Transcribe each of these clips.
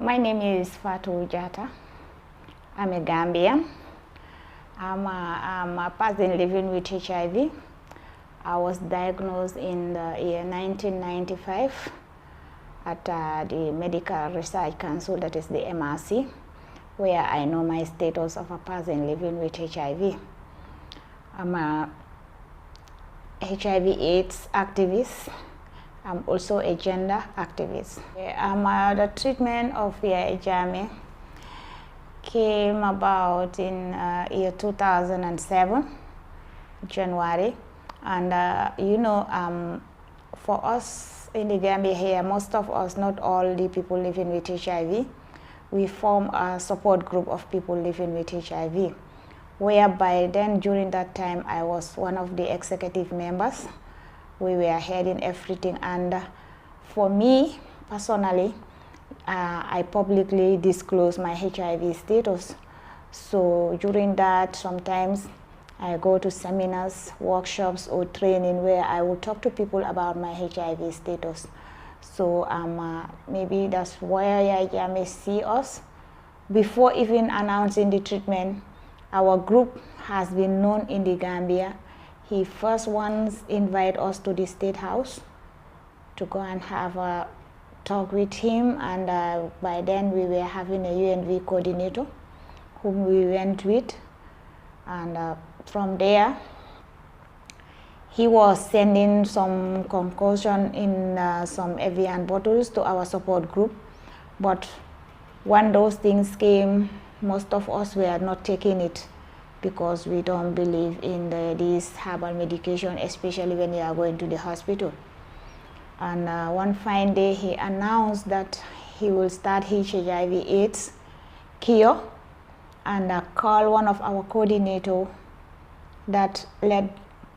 My name is Fatou Jatta. I'm a Gambian. I'm a person living with HIV. I was diagnosed in the year 1995 at the Medical Research Council, that is the MRC, where I know my status of a person living with HIV. I'm a HIV/AIDS activist. I'm also a gender activist. The treatment of Yahya Jammeh came about in year 2007, January. And for us in the Gambia here, most of us, not all the people living with HIV, we form a support group of people living with HIV, whereby then during that time I was one of the executive members. We were heading everything, and for me personally, I publicly disclose my HIV status. So during that, sometimes I go to seminars, workshops, or training where I will talk to people about my HIV status. So maybe that's where Yahya Jammeh see us. Before even announcing the treatment, our group has been known in the Gambia. He first once invited us to the State House to go and have a talk with him, and by then we were having a UNV coordinator whom we went with, and from there he was sending some concoction in some Evian bottles to our support group. But when those things came, most of us were not taking it, because we don't believe in this herbal medication, especially when you are going to the hospital. And one fine day he announced that he will start HIV/AIDS cure, and call one of our coordinators that let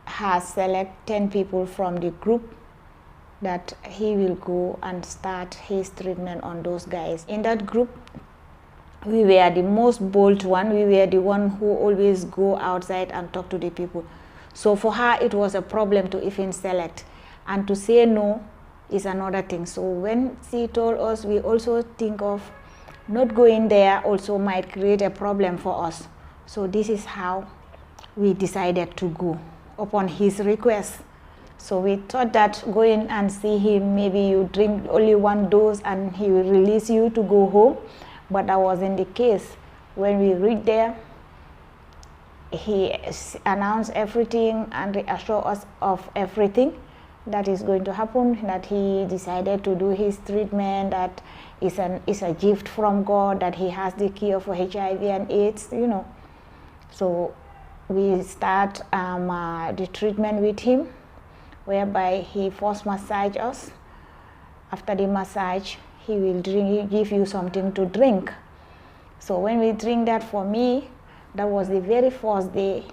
her select 10 people from the group that he will go and start his treatment on those guys. In that group, we were the most bold one. We were the one who always go outside and talk to the people. So for her, it was a problem to even select, and to say no is another thing. So when she told us, we also think of not going there also might create a problem for us. So this is how we decided to go upon his request. So we thought that going and see him, maybe you drink only one dose and he will release you to go home. But that wasn't the case. When we reached there, he announced everything and reassured us of everything that is going to happen, that he decided to do his treatment, that is a gift from God, that he has the cure for HIV and AIDS, So we start the treatment with him, whereby he first massage us. After the massage, he will give you something to drink. So when we drink that, for me, that was the very first day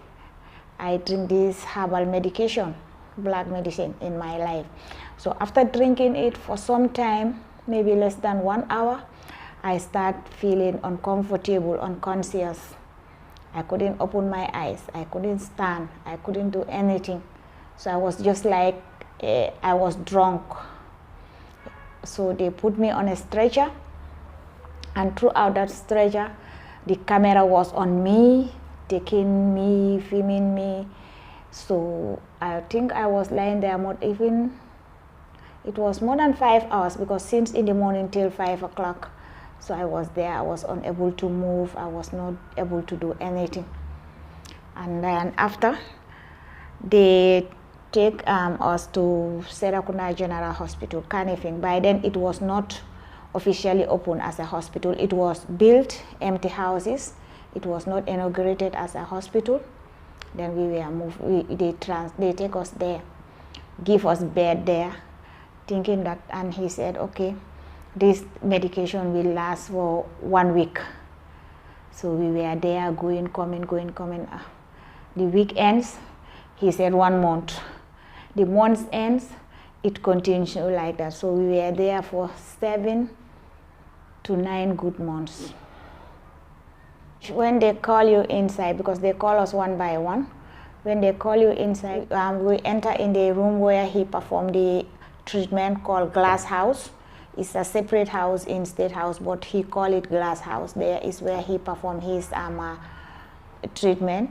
I drink this herbal medication, black medicine, in my life. So after drinking it for some time, maybe less than 1 hour, I start feeling uncomfortable, unconscious. I couldn't open my eyes, I couldn't stand, I couldn't do anything. So I was just like, I was drunk. So they put me on a stretcher, and throughout that stretcher, the camera was on me, taking me, filming me. So I think I was lying there it was more than 5 hours, because since in the morning till 5 o'clock. So I was there, I was unable to move, I was not able to do anything. And then after, they take us to Serakunda General Hospital, Kanifing. By then, it was not officially open as a hospital. It was built, empty houses. It was not inaugurated as a hospital. Then we were moved. They take us there, give us bed there, thinking that, and he said, okay, this medication will last for 1 week. So we were there, going, coming. The week ends, he said 1 month. The month ends, it continues like that. So we were there for 7 to 9 good months. When they call you inside, because they call us one by one, when they call you inside, we enter in the room where he performed the treatment called glass house. It's a separate house in State House, but he call it Glass House. There is where he perform his treatment.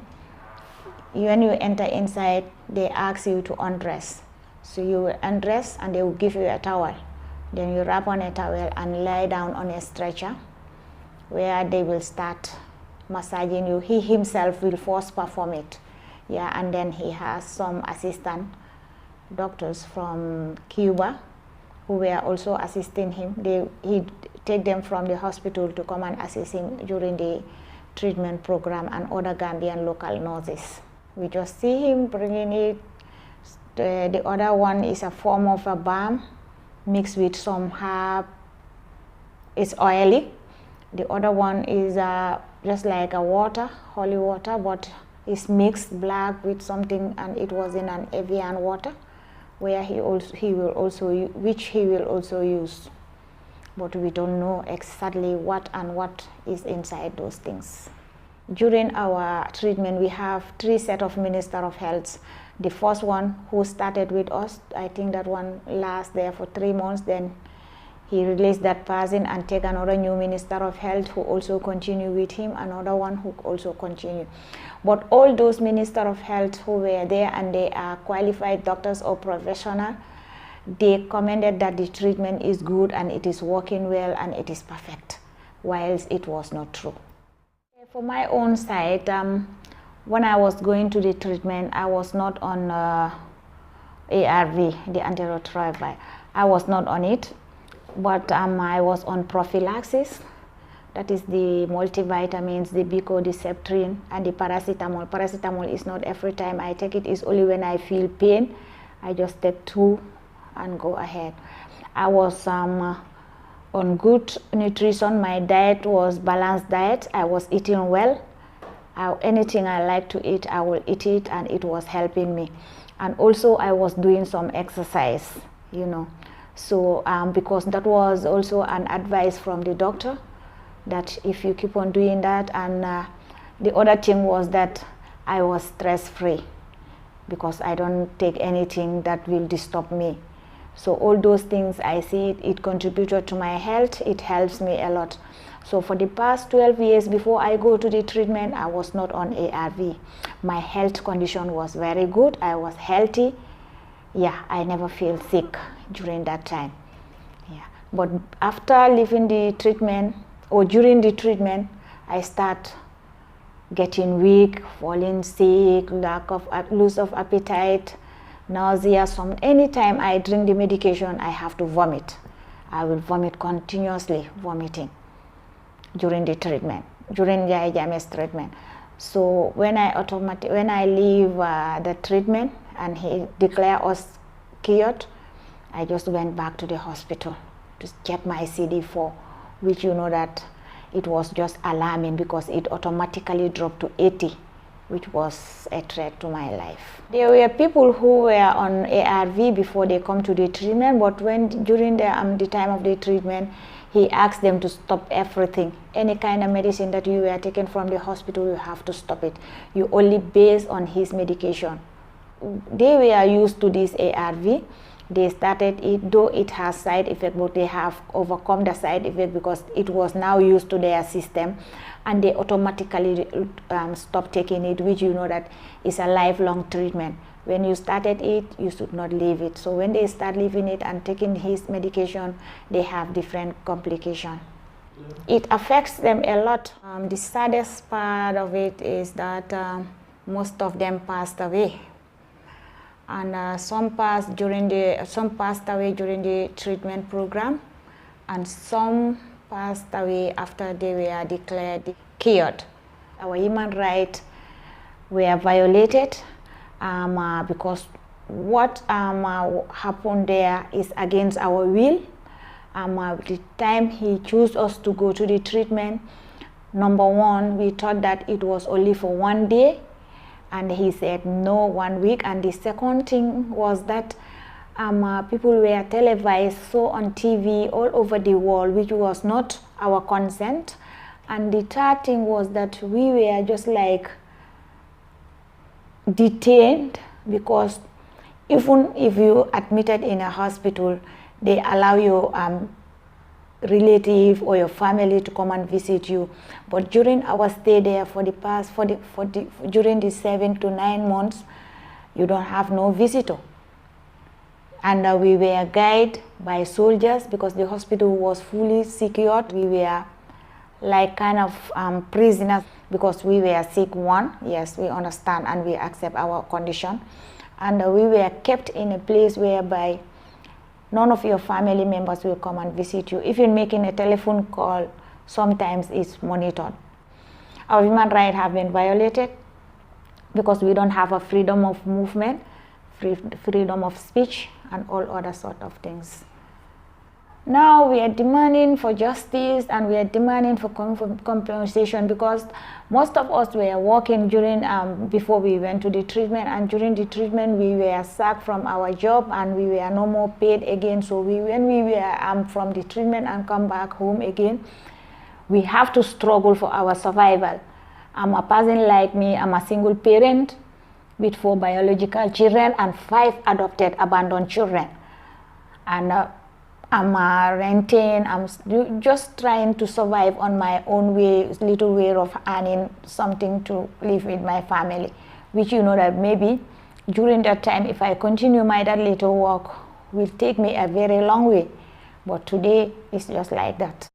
When you enter inside, they ask you to undress. So you will undress and they will give you a towel. Then you wrap on a towel and lie down on a stretcher where they will start massaging you. He himself will first perform it. Yeah, and then he has some assistant doctors from Cuba who were also assisting him. He take them from the hospital to come and assist him during the treatment program, and other Gambian local nurses. We just see him bringing it. The other one is a form of a balm mixed with some herb. It's oily. The other one is just like a water, holy water, but it's mixed black with something, and it was in an Evian water, where he will also use, but we don't know exactly what is inside those things. During our treatment, we have 3 sets of Minister of Health. The first one who started with us, I think that one lasts there for 3 months, then he released that person and take another new Minister of Health who also continue with him, another one who also continue. But all those Minister of Health who were there, and they are qualified doctors or professional, they commented that the treatment is good and it is working well and it is perfect, whilst it was not true. For my own side, when I was going to the treatment, I was not on ARV, the antiretroviral. I was not on it, but I was on prophylaxis. That is the multivitamins, the Bicodiceptrin, and the paracetamol. Paracetamol is not every time I take it, it's only when I feel pain. I just take 2 and go ahead. I was on good nutrition. My diet was balanced diet. I was eating well. Anything I like to eat, I will eat it, and it was helping me. And also I was doing some exercise, you know. So because that was also an advice from the doctor, that if you keep on doing that, and the other thing was that I was stress-free, because I don't take anything that will disturb me. So all those things, I see it contributed to my health. It helps me a lot. So for the past 12 years before I go to the treatment, I was not on ARV. My health condition was very good. I was healthy. Yeah, I never feel sick during that time. Yeah, but after leaving the treatment, or during the treatment, I start getting weak, falling sick, loss of appetite, nausea. Anytime I drink the medication, I have to vomit. I will vomit continuously, vomiting during the treatment, during Yahya Jammeh's treatment. So when I leave the treatment and he declared us cured, I just went back to the hospital to check my CD4, which you know that it was just alarming because it automatically dropped to 80, which was a threat to my life. There were people who were on ARV before they come to the treatment, but during the time of the treatment, he asked them to stop everything. Any kind of medicine that you were taking from the hospital, you have to stop it. You only base on his medication. They were used to this ARV. They started it, though it has side effect, but they have overcome the side effect because it was now used to their system, and they automatically stop taking it, which you know that is a lifelong treatment. When you started it, you should not leave it. So when they start leaving it and taking his medication, they have different complications. It affects them a lot. The saddest part of it is that most of them passed away. And some passed away during the treatment program, and some passed away after they were declared cured. Our human rights were violated because what happened there is against our will. The time he chose us to go to the treatment, number one, we thought that it was only for 1 day. And he said no, 1 week. And the second thing was that people were televised, so on TV all over the world, which was not our consent. And the third thing was that we were just like detained, because even if you admitted in a hospital, they allow you relative or your family to come and visit you. But during our stay there for the past, during the 7 to 9 months, you don't have no visitor. And we were guided by soldiers because the hospital was fully secured. We were like kind of prisoners because we were sick. One, yes, we understand and we accept our condition. And we were kept in a place whereby none of your family members will come and visit you. Even making a telephone call, sometimes it's monitored. Our human rights have been violated because we don't have a freedom of movement, freedom of speech, and all other sort of things. Now we are demanding for justice and we are demanding for compensation because most of us were working during before we went to the treatment, and during the treatment we were sacked from our job and we were no more paid again. So when we were from the treatment and come back home again, we have to struggle for our survival. I'm a person like me, I'm a single parent with 4 biological children and 5 adopted abandoned children. And I'm renting, I'm just trying to survive on my own way, little way of earning something to live with my family, which you know that maybe during that time, if I continue my that little work, will take me a very long way. But today, it's just like that.